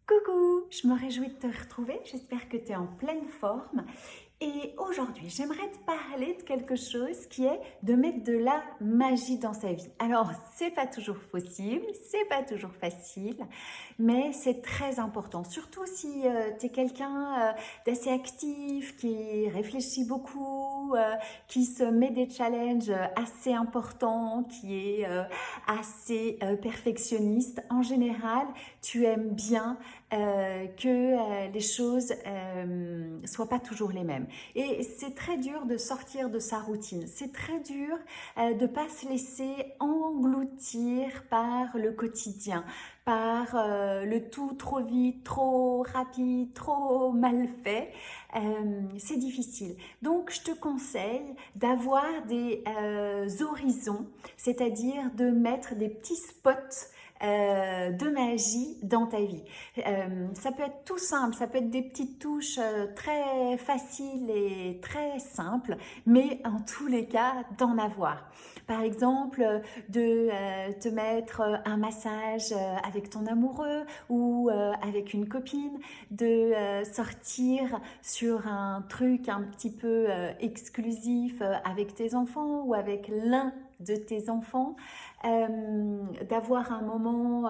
Coucou, je me réjouis de te retrouver, j'espère que tu es en pleine forme. Et aujourd'hui, j'aimerais te parler de quelque chose qui est de mettre de la magie dans sa vie. Alors, c'est pas toujours possible, c'est pas toujours facile, mais c'est très important. Surtout si tu es quelqu'un d'assez actif, qui réfléchit beaucoup, qui se met des challenges assez importants, qui est assez perfectionniste. En général, tu aimes bien que les choses soient pas toujours les mêmes. Et c'est très dur de sortir de sa routine. C'est très dur de pas se laisser engloutir par le quotidien, par le tout trop vite, trop rapide, trop mal fait. C'est difficile. Donc, je te conseille d'avoir des horizons, c'est-à-dire de mettre des petits spots de magie dans ta vie. Ça peut être tout simple, ça peut être des petites touches très faciles et très simples, mais en tous les cas, d'en avoir. Par exemple, de te mettre un massage avec ton amoureux ou avec une copine, de sortir sur un truc un petit peu exclusif avec tes enfants ou avec l'un de tes enfants, d'avoir un moment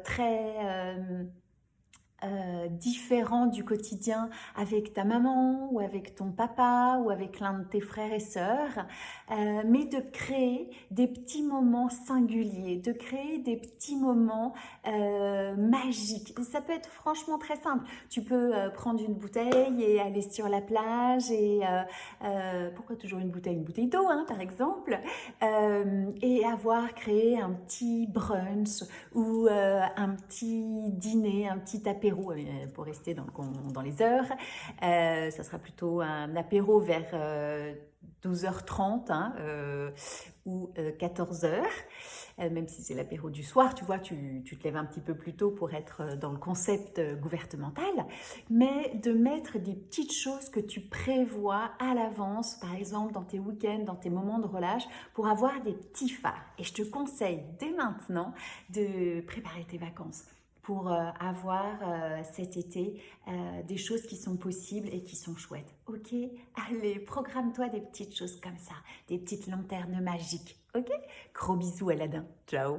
très différent du quotidien avec ta maman ou avec ton papa ou avec l'un de tes frères et sœurs, mais de créer des petits moments singuliers, de créer des petits moments magiques. Ça peut être franchement très simple. Tu peux prendre une bouteille et aller sur la plage et pourquoi toujours une bouteille d'eau, hein, par exemple, et avoir créé un petit brunch ou un petit dîner, un petit apéro pour rester dans les heures. Ça sera plutôt un apéro vers 12h30 hein, ou 14h, même si c'est l'apéro du soir, tu vois, tu te lèves un petit peu plus tôt pour être dans le concept gouvernemental, mais de mettre des petites choses que tu prévois à l'avance, par exemple dans tes week-ends, dans tes moments de relâche, pour avoir des petits phares. Et je te conseille dès maintenant de préparer tes vacances pour avoir cet été des choses qui sont possibles et qui sont chouettes. Ok? Allez, programme-toi des petites choses comme ça, des petites lanternes magiques. Ok? Gros bisous Aladin. Ciao!